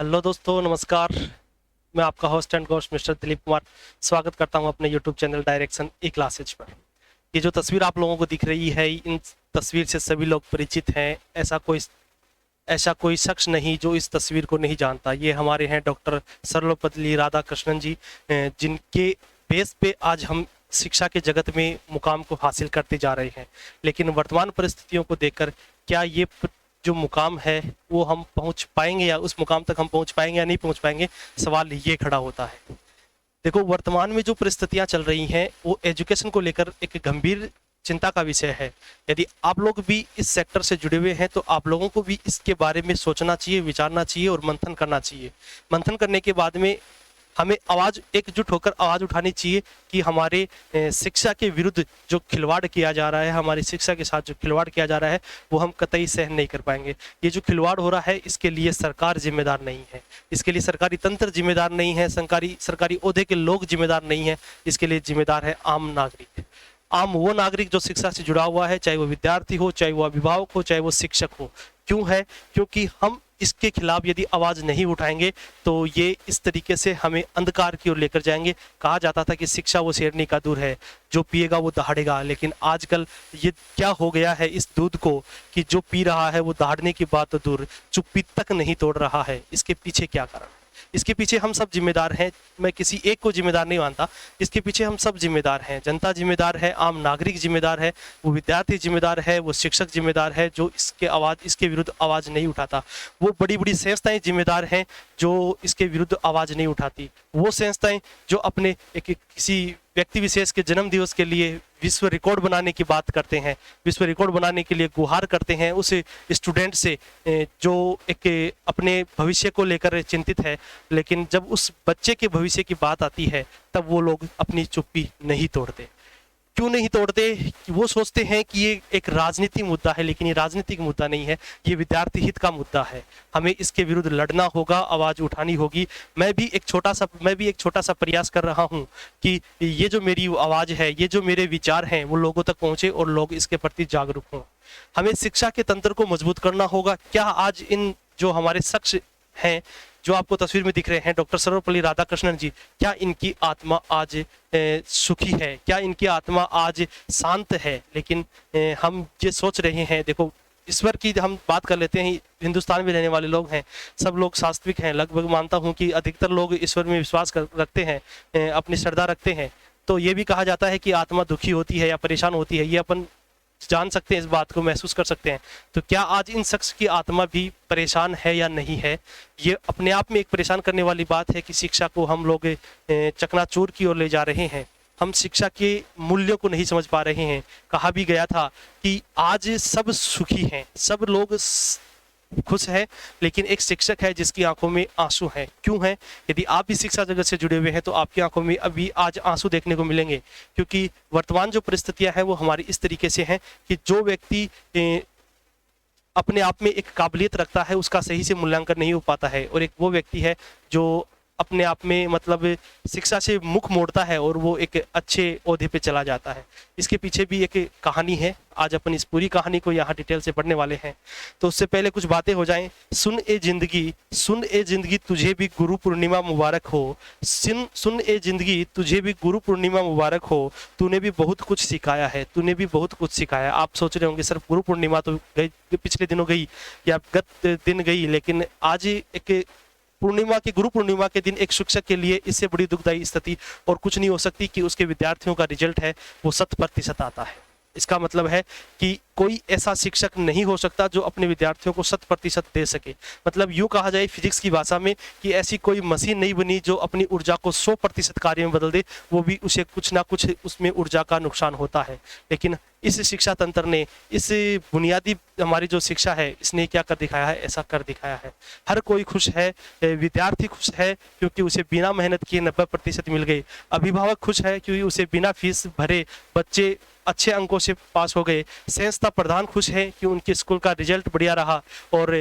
Hello दोस्तों, नमस्कार। मैं आपका host and coach mister Dilip Kumar स्वागत करता हूं अपने यूट्यूब चैनल डायरेक्शन ई क्लासेज पर। ये जो तस्वीर आप लोगों को दिख रही है, इन तस्वीर से सभी लोग परिचित हैं। ऐसा कोई शख्स नहीं जो इस तस्वीर को नहीं जानता। ये हमारे हैं डॉक्टर सर्वपल्ली राधाकृष्णन जी, जिनके बेस पे आज हम शिक्षा के जगत में मुकाम को हासिल करते जा रहे हैं। लेकिन वर्तमान परिस्थितियों को देखकर क्या जो मुकाम है वो हम पहुंच पाएंगे, या उस मुकाम तक हम पहुंच पाएंगे या नहीं पहुंच पाएंगे, सवाल ये खड़ा होता है। देखो, वर्तमान में जो परिस्थितियां चल रही हैं वो एजुकेशन को लेकर एक गंभीर चिंता का विषय है। यदि आप लोग भी इस सेक्टर से जुड़े हुए हैं तो आप लोगों को भी इसके बारे में सोचना चाहिए, विचारना चाहिए और मंथन करना चाहिए। मंथन करने के बाद में हमें एकजुट होकर आवाज उठानी चाहिए कि हमारे शिक्षा के विरुद्ध जो खिलवाड़ किया जा रहा है, हमारी शिक्षा के साथ जो खिलवाड़ किया जा रहा है, वो हम कतई सहन नहीं कर पाएंगे। ये जो खिलवाड़ हो रहा है, इसके लिए सरकार जिम्मेदार नहीं है, इसके लिए सरकारी तंत्र जिम्मेदार नहीं है, सरकारी ओहदे के लोग जिम्मेदार नहीं है। इसके लिए जिम्मेदार है आम नागरिक। आम वो नागरिक जो शिक्षा से जुड़ा हुआ है, चाहे वो विद्यार्थी हो, चाहे वो अभिभावक हो, चाहे वो शिक्षक हो। क्यों है? क्योंकि हम इसके खिलाफ यदि आवाज नहीं उठाएंगे तो ये इस तरीके से हमें अंधकार की ओर लेकर जाएंगे। कहा जाता था कि शिक्षा वो शेरनी का दूध है, जो पिएगा वो दहाड़ेगा। लेकिन आजकल ये क्या हो गया है इस दूध को कि जो पी रहा है वो दहाड़ने की बात तो दूर, चुप्पी तक नहीं तोड़ रहा है। इसके पीछे क्या कारण है? इसके पीछे हम सब जिम्मेदार हैं। मैं किसी एक को जिम्मेदार नहीं मानता, इसके पीछे हम सब जिम्मेदार हैं। जनता जिम्मेदार है, आम नागरिक जिम्मेदार है, वो विद्यार्थी जिम्मेदार है, वो शिक्षक जिम्मेदार है जो इसके विरुद्ध आवाज नहीं उठाता। वो बड़ी बड़ी संस्थाएं जिम्मेदार हैं जो इसके विरुद्ध आवाज नहीं उठाती। वो संस्थाएं जो अपने किसी व्यक्ति विशेष के जन्म दिवस के लिए विश्व रिकॉर्ड बनाने की बात करते हैं, विश्व रिकॉर्ड बनाने के लिए गुहार करते हैं उस स्टूडेंट से जो एक अपने भविष्य को लेकर चिंतित है। लेकिन जब उस बच्चे के भविष्य की बात आती है तब वो लोग अपनी चुप्पी नहीं तोड़ते। क्यों नहीं तोड़ते? वो सोचते हैं कि ये एक राजनीतिक मुद्दा है, लेकिन ये राजनीतिक मुद्दा नहीं है, ये विद्यार्थी हित का मुद्दा है। हमें इसके विरुद्ध लड़ना होगा, आवाज उठानी होगी। मैं भी एक छोटा सा प्रयास कर रहा हूं कि ये जो मेरी आवाज है, ये जो मेरे विचार हैं, वो लोगों तक पहुंचे और लोग इसके प्रति जागरूक हों। हमें शिक्षा के तंत्र को मजबूत करना होगा। क्या आज इन जो हमारे शख्स हैं, जो आपको तस्वीर में दिख रहे हैं, डॉक्टर सर्वपल्ली राधाकृष्णन जी, क्या इनकी आत्मा आज सुखी है? क्या इनकी आत्मा आज शांत है? लेकिन हम ये सोच रहे हैं, देखो, ईश्वर की हम बात कर लेते हैं। हिंदुस्तान में रहने वाले लोग हैं, सब लोग सात्विक हैं। लगभग मानता हूं कि अधिकतर लोग ईश्वर में विश्वास रखते हैं, अपनी श्रद्धा रखते हैं। तो ये भी कहा जाता है कि आत्मा दुखी होती है या परेशान होती है, ये अपन जान सकते हैं, इस बात को महसूस कर सकते हैं। तो क्या आज इन शख्स की आत्मा भी परेशान है या नहीं है? ये अपने आप में एक परेशान करने वाली बात है कि शिक्षा को हम लोग चकनाचूर की ओर ले जा रहे हैं। हम शिक्षा के मूल्यों को नहीं समझ पा रहे हैं। कहा भी गया था कि आज सब सुखी हैं, सब लोग खुश है, लेकिन एक शिक्षक है जिसकी आंखों में आंसू हैं। क्यों है? यदि आप भी शिक्षा जगत से जुड़े हुए हैं तो आपकी आंखों में अभी आज आंसू देखने को मिलेंगे, क्योंकि वर्तमान जो परिस्थितियां हैं वो हमारी इस तरीके से हैं कि जो व्यक्ति अपने आप में एक काबिलियत रखता है उसका सही से मूल्यांकन नहीं हो पाता है, और एक वो व्यक्ति है जो अपने आप में मतलब शिक्षा से मुख मोड़ता है और वो एक अच्छे ओहदे पे चला जाता है। इसके पीछे भी एक कहानी है। आज अपन इस पूरी कहानी को यहाँ डिटेल से पढ़ने वाले हैं। तो उससे पहले कुछ बातें हो जाएं। सुन ए जिंदगी तुझे भी गुरु पूर्णिमा मुबारक हो। सुन ए जिंदगी तुझे भी गुरु पूर्णिमा मुबारक हो। तूने भी बहुत कुछ सिखाया है, तूने भी बहुत कुछ सिखाया। आप सोच रहे होंगे सिर्फ गुरु पूर्णिमा तो गई, पिछले दिनों गई या गत दिन गई, लेकिन आज एक गुरु पूर्णिमा के दिन एक शिक्षक के लिए इससे बड़ी दुखदायी स्थिति और कुछ नहीं हो सकती कि उसके विद्यार्थियों का रिजल्ट है वो 100% आता है। इसका मतलब है कि कोई ऐसा शिक्षक नहीं हो सकता जो अपने विद्यार्थियों को 100% दे सके। मतलब यूँ कहा जाए फिजिक्स की भाषा में कि ऐसी कोई मशीन नहीं बनी जो अपनी ऊर्जा को 100% कार्य में बदल दे, वो भी उसे कुछ ना कुछ उसमें ऊर्जा का नुकसान होता है। लेकिन इस शिक्षा तंत्र ने, इस बुनियादी हमारी जो शिक्षा है, इसने क्या कर दिखाया है? ऐसा कर दिखाया है। हर कोई खुश है, विद्यार्थी खुश है क्योंकि उसे बिना मेहनत किए 90% मिल गए। अभिभावक खुश है क्योंकि उसे बिना फीस भरे बच्चे अच्छे अंकों से पास हो गए। संस्था प्रधान खुश है कि उनके स्कूल का रिजल्ट बढ़िया रहा। और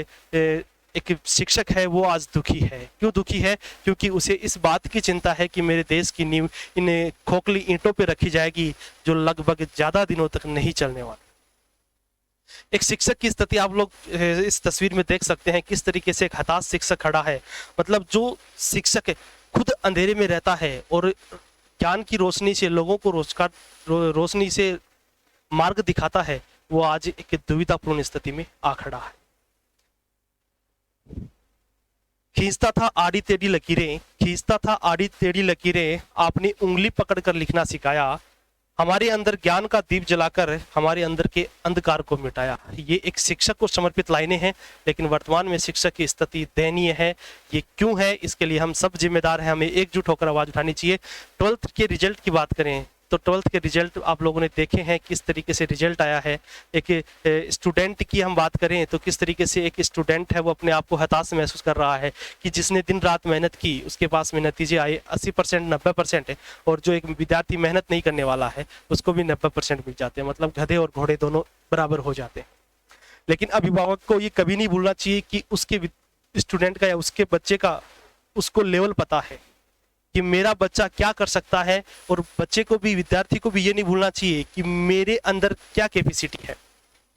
एक शिक्षक है वो आज दुखी है। क्यों दुखी है? क्योंकि उसे इस बात की चिंता है कि मेरे देश की नींव इन खोखली ईंटों पे रखी जाएगी जो लगभग ज़्यादा दिनों तक नहीं चलने वाली। एक शिक्षक की स्थिति आप लोग इस तस्वीर में देख सकते हैं, किस तरीके से एक हताश शिक्षक खड़ा है। मतलब जो शिक्षक खुद अंधेरे में रहता है और ज्ञान की रोशनी से लोगों को रोशनी से मार्ग दिखाता है, वो आज एक दुविधापूर्ण स्थिति में आ खड़ा है। खींचता था आड़ी टेढ़ी लकीरें, खींचता था आड़ी टेढ़ी लकीरें, आपने उंगली पकड़कर लिखना सिखाया, हमारे अंदर ज्ञान का दीप जलाकर हमारे अंदर के अंधकार को मिटाया। ये एक शिक्षक को समर्पित लाइनें हैं, लेकिन वर्तमान में शिक्षक की स्थिति दयनीय है। ये क्यों है, इसके लिए हम सब जिम्मेदार हैं, हमें एकजुट होकर आवाज उठानी चाहिए। 12th के रिजल्ट की बात करें तो 12th के रिजल्ट आप लोगों ने देखे हैं, किस तरीके से रिजल्ट आया है। एक स्टूडेंट की हम बात करें तो किस तरीके से एक स्टूडेंट है वो अपने आप को हताश महसूस कर रहा है कि जिसने दिन रात मेहनत की उसके पास में नतीजे आए 80% 90% है, और जो एक विद्यार्थी मेहनत नहीं करने वाला है उसको भी 90% मिल जाते हैं। मतलब गधे और घोड़े दोनों बराबर हो जाते हैं। लेकिन अभिभावक को ये कभी नहीं भूलना चाहिए कि उसके स्टूडेंट का या उसके बच्चे का उसको लेवल पता है कि मेरा बच्चा क्या कर सकता है, और बच्चे को भी, विद्यार्थी को भी ये नहीं भूलना चाहिए कि मेरे अंदर क्या कैपेसिटी है,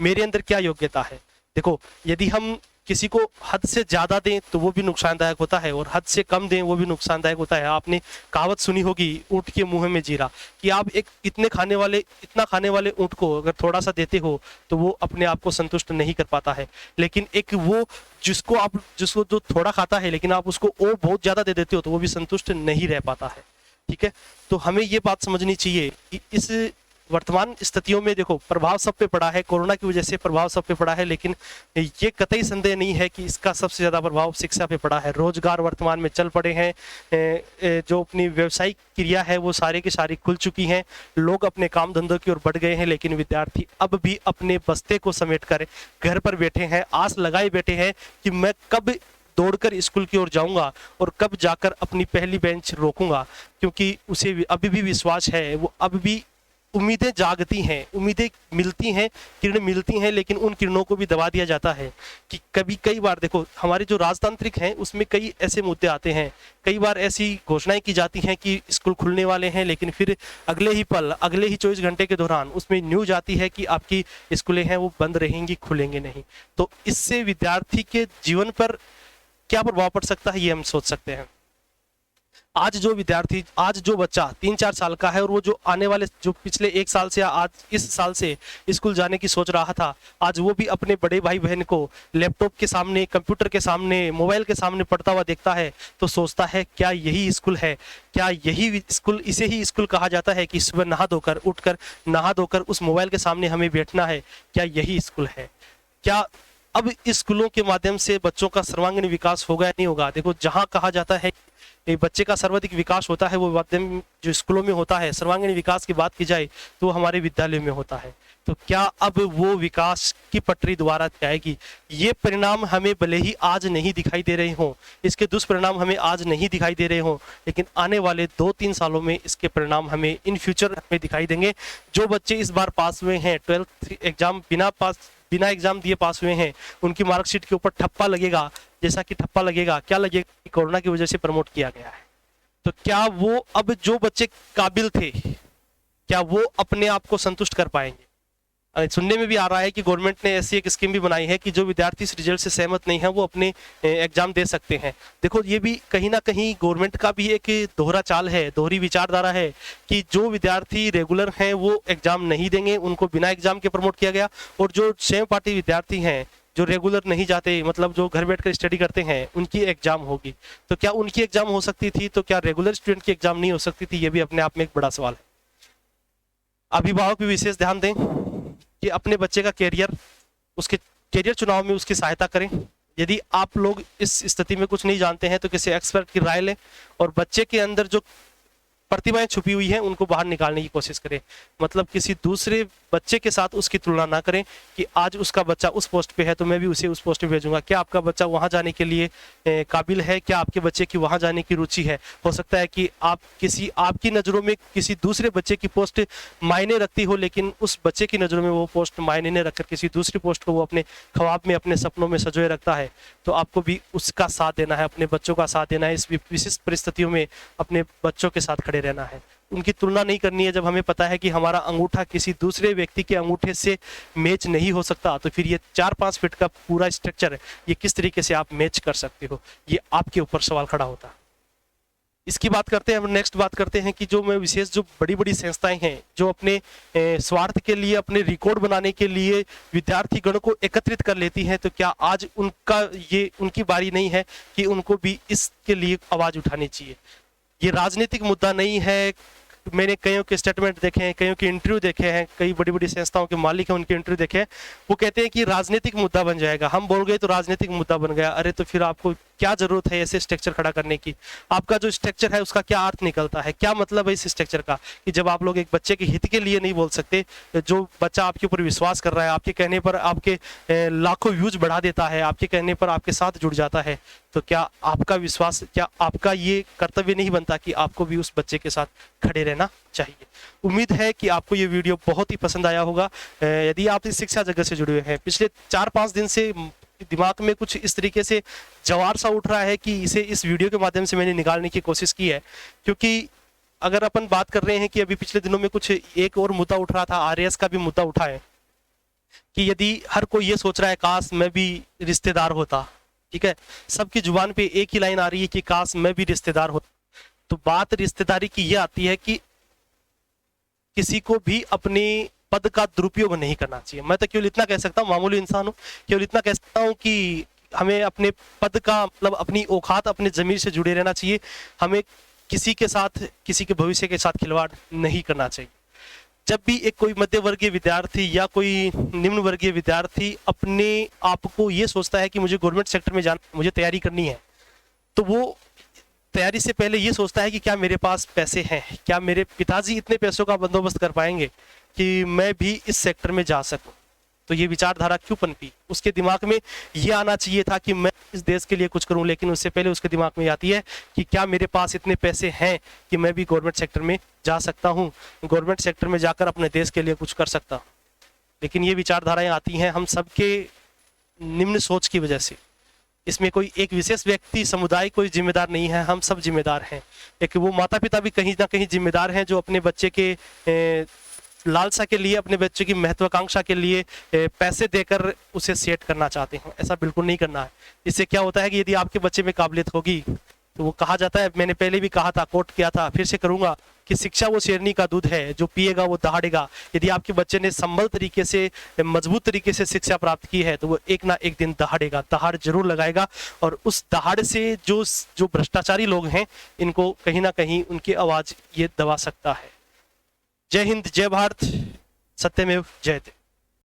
मेरे अंदर क्या योग्यता है। देखो, यदि हम किसी को हद से ज्यादा दें तो वो भी नुकसानदायक होता है, और हद से कम दें वो भी नुकसानदायक होता है। आपने कहावत सुनी होगी, ऊंट के मुंह में जीरा, कि आप एक इतना खाने वाले ऊंट को अगर थोड़ा सा देते हो तो वो अपने आप को संतुष्ट नहीं कर पाता है। लेकिन एक वो जिसको जो थोड़ा खाता है लेकिन आप उसको और बहुत ज्यादा दे देते हो तो वो भी संतुष्ट नहीं रह पाता है। ठीक है, तो हमें ये बात समझनी चाहिए कि इस वर्तमान स्थितियों में देखो, प्रभाव सब पे पड़ा है, कोरोना की वजह से प्रभाव सब पे पड़ा है, लेकिन ये कतई संदेह नहीं है कि इसका सबसे ज्यादा प्रभाव शिक्षा पे पड़ा है। रोजगार वर्तमान में चल पड़े हैं, जो अपनी व्यवसायिक क्रिया है वो सारे की सारी खुल चुकी हैं, लोग अपने काम धंधों की ओर बढ़ गए हैं, लेकिन विद्यार्थी अब भी अपने बस्ते को समेटकर घर पर बैठे हैं, आस लगाए बैठे हैं कि मैं कब दौड़कर स्कूल की ओर जाऊंगा और कब जाकर अपनी पहली बेंच रोकूंगा, क्योंकि उसे अभी भी विश्वास है, वो अब भी उम्मीदें जागती हैं, उम्मीदें मिलती हैं, किरणें मिलती हैं, लेकिन उन किरणों को भी दबा दिया जाता है। कि कई बार देखो, हमारे जो राजतांत्रिक हैं उसमें कई ऐसे मुद्दे आते हैं, कई बार ऐसी घोषणाएं की जाती हैं कि स्कूल खुलने वाले हैं, लेकिन फिर अगले ही 24 घंटे के दौरान उसमें न्यूज आती है कि आपकी स्कूलें हैं वो बंद रहेंगी, खुलेंगे नहीं। तो इससे विद्यार्थी के जीवन पर क्या प्रभाव पड़ सकता है ये हम सोच सकते हैं। आज जो बच्चा 3-4 साल का है और वो जो आने वाले जो पिछले 1 साल से आज इस साल से स्कूल जाने की सोच रहा था, आज वो भी अपने बड़े भाई बहन को लैपटॉप के सामने, कंप्यूटर के सामने, मोबाइल के सामने पढ़ता हुआ देखता है तो सोचता है क्या यही स्कूल है, क्या यही स्कूल, इसे ही स्कूल कहा जाता है कि सुबह नहा धोकर उस मोबाइल के सामने हमें बैठना है, क्या यही स्कूल है? क्या अब स्कूलों के माध्यम से बच्चों का सर्वांगीण विकास होगा या नहीं होगा? देखो, जहां कहा जाता है बच्चे का सर्वाधिक विकास होता है वो माध्यम जो स्कूलों में होता है, सर्वांगीण विकास की बात की जाए तो हमारे विद्यालयों में होता है। तो क्या अब वो विकास की पटरी दोबारा जाएगी? ये परिणाम हमें भले ही आज नहीं दिखाई दे रहे हों, इसके दुष्परिणाम हमें आज नहीं दिखाई दे रहे हों, लेकिन आने वाले 2-3 सालों में इसके परिणाम हमें इन फ्यूचर हमें दिखाई देंगे। जो बच्चे इस बार पास हुए हैं, 12th एग्जाम बिना एग्जाम दिए पास हुए हैं, उनकी मार्कशीट के ऊपर ठप्पा लगेगा। जैसा कि ठप्पा लगेगा, क्या लगेगा कि कोरोना की वजह से प्रमोट किया गया है। तो क्या वो अब जो बच्चे काबिल थे, क्या वो अपने आप को संतुष्ट कर पाएंगे? सुनने में भी आ रहा है कि गवर्नमेंट ने ऐसी एक स्कीम भी बनाई है कि जो विद्यार्थी इस रिजल्ट से सहमत नहीं है वो अपने एग्जाम दे सकते हैं। देखो, ये भी कहीं ना कहीं गवर्नमेंट का भी एक दोहरा चाल है, दोहरी विचारधारा है कि जो विद्यार्थी रेगुलर हैं वो एग्जाम नहीं देंगे, उनको बिना एग्जाम के प्रमोट किया गया, और जो सेम पार्टी विद्यार्थी हैं जो रेगुलर नहीं जाते, मतलब जो घर बैठकर स्टडी करते हैं, उनकी एग्जाम होगी। तो क्या उनकी एग्जाम हो सकती थी, तो क्या रेगुलर स्टूडेंट की एग्जाम नहीं हो सकती थी? ये भी अपने आप में एक बड़ा सवाल है। अभिभावक भी विशेष ध्यान दें कि अपने बच्चे का उसके कैरियर चुनाव में उसकी सहायता करें। यदि आप लोग इस स्थिति में कुछ नहीं जानते हैं तो किसी एक्सपर्ट की राय लें, और बच्चे के अंदर जो प्रतिभाएं छुपी हुई हैं उनको बाहर निकालने की कोशिश करें। मतलब किसी दूसरे बच्चे के साथ उसकी तुलना ना करें कि आज उसका बच्चा उस पोस्ट पे है तो मैं भी उसे उस पोस्ट पे भेजूंगा। क्या आपका बच्चा वहां जाने के लिए काबिल है? क्या आपके बच्चे की वहां जाने की रुचि है? हो सकता है कि आपकी नज़रों में किसी दूसरे बच्चे की पोस्ट मायने रखती हो, लेकिन उस बच्चे की नज़रों में वो पोस्ट मायने न रखकर किसी दूसरी पोस्ट को वो अपने ख्वाब में, अपने सपनों में सजोए रखता है। तो आपको भी उसका साथ देना है, अपने बच्चों का साथ देना है। इस विशिष्ट परिस्थितियों में अपने बच्चों के साथ खड़े रहना है। उनकी तुलना नहीं करनी है। जब हमें पता है कि हमारा अंगूठा किसी दूसरे व्यक्ति के अंगूठे से मैच नहीं हो सकता, तो फिर ये 4-5 फीट का पूरा स्ट्रक्चर है, ये किस तरीके से आप मैच कर सकते हो, ये आपके ऊपर सवाल खड़ा होता है। इसकी बात करते हैं हम, नेक्स्ट बात करते हैं कि जो मैं विशेष जो बड़ी बड़ी संस्थाएं हैं जो अपने स्वार्थ के लिए, अपने रिकॉर्ड बनाने के लिए विद्यार्थी गण को एकत्रित कर लेती हैं, तो क्या आज उनका ये उनकी बारी नहीं है कि उनको भी इसके लिए आवाज उठानी चाहिए। ये राजनीतिक मुद्दा नहीं है। मैंने कईयों के स्टेटमेंट देखे हैं, कईयों के इंटरव्यू देखे हैं, कई बड़ी बड़ी संस्थाओं के मालिक हैं उनके इंटरव्यू देखे हैं, वो कहते हैं कि राजनीतिक मुद्दा बन जाएगा, हम बोल गए तो राजनीतिक मुद्दा बन गया। अरे तो फिर आपको क्या जरूरत है ऐसे स्ट्रक्चर खड़ा करने की? आपका जो स्ट्रक्चर है उसका क्या अर्थ निकलता है, क्या मतलब है इस स्ट्रक्चर का, कि जब आप लोग एक बच्चे के हित के लिए नहीं बोल सकते, जो बच्चा आपके ऊपर विश्वास कर रहा है, आपके कहने पर आपके लाखों व्यूज बढ़ा देता है, आपके कहने पर आपके साथ जुड़ जाता है, तो क्या आपका विश्वास, क्या आपका ये कर्तव्य नहीं बनता कि आपको भी उस बच्चे के साथ खड़े रहना चाहिए। उम्मीद है कि आपको ये वीडियो बहुत ही पसंद आया होगा। यदि आप इस शिक्षा जगत से जुड़े हुए हैं, पिछले 4-5 दिन से दिमाग में कुछ इस तरीके से जवार सा उठ रहा है कि इसे इस वीडियो के माध्यम से मैंने निकालने की कोशिश की है, क्योंकि अगर अपन बात कर रहे हैं कि अभी पिछले दिनों में कुछ एक और मुद्दा उठ रहा था, आरएएस का भी मुद्दा उठा है कि यदि हर कोई ये सोच रहा है काश मैं भी रिश्तेदार होता, ठीक है, सबकी जुबान पे एक ही लाइन आ रही है कि काश मैं भी रिश्तेदार होता, तो बात रिश्तेदारी की ये आती है कि किसी को भी अपने पद का दुरुपयोग नहीं करना चाहिए। मैं तो केवल इतना कह सकता हूँ, मामूली इंसान हूँ, केवल इतना कह सकता हूँ कि हमें अपने पद का मतलब अपनी औकात, अपने जमीर से जुड़े रहना चाहिए। हमें किसी के साथ, किसी के भविष्य के साथ खिलवाड़ नहीं करना चाहिए। जब भी एक कोई मध्य वर्गीय विद्यार्थी या कोई निम्न वर्गीय विद्यार्थी अपने आप को ये सोचता है कि मुझे गवर्नमेंट सेक्टर में जाना, मुझे तैयारी करनी है, तो वो तैयारी से पहले ये सोचता है कि क्या मेरे पास पैसे हैं, क्या मेरे पिताजी इतने पैसों का बंदोबस्त कर पाएंगे कि मैं भी इस सेक्टर में जा सकूं। तो ये विचारधारा क्यों पनपी? उसके दिमाग में ये आना चाहिए था कि मैं इस देश के लिए कुछ करूं, लेकिन उससे पहले उसके दिमाग में आती है कि क्या मेरे पास इतने पैसे हैं कि मैं भी गवर्नमेंट सेक्टर में जा सकता हूं, गवर्नमेंट सेक्टर में जाकर अपने देश के लिए कुछ कर सकता हूं। लेकिन ये विचारधाराएं आती हैं हम सबके निम्न सोच की वजह से। इसमें कोई एक विशेष व्यक्ति, समुदाय कोई जिम्मेदार नहीं है, हम सब जिम्मेदार हैं। एक वो माता पिता भी कहीं ना कहीं जिम्मेदार हैं जो अपने बच्चे के लालसा के लिए, अपने बच्चे की महत्वाकांक्षा के लिए पैसे देकर उसे सेट करना चाहते हैं। ऐसा बिल्कुल नहीं करना है। इससे क्या होता है कि यदि आपके बच्चे में काबिलियत होगी तो वो कहा जाता है, मैंने पहले भी कहा था, कोट किया था, फिर से करूंगा, कि शिक्षा वो शेरनी का दूध है, जो पिएगा वो दहाड़ेगा। यदि आपके बच्चे ने संबल तरीके से, मजबूत तरीके से शिक्षा प्राप्त की है, तो वो एक ना एक दिन दहाड़ेगा, दहाड़ जरूर लगाएगा, और उस दहाड़ से जो भ्रष्टाचारी लोग हैं, इनको कहीं ना कहीं उनकी आवाज ये दबा सकता है। जय हिंद, जय भारत, सत्यमेव जयते।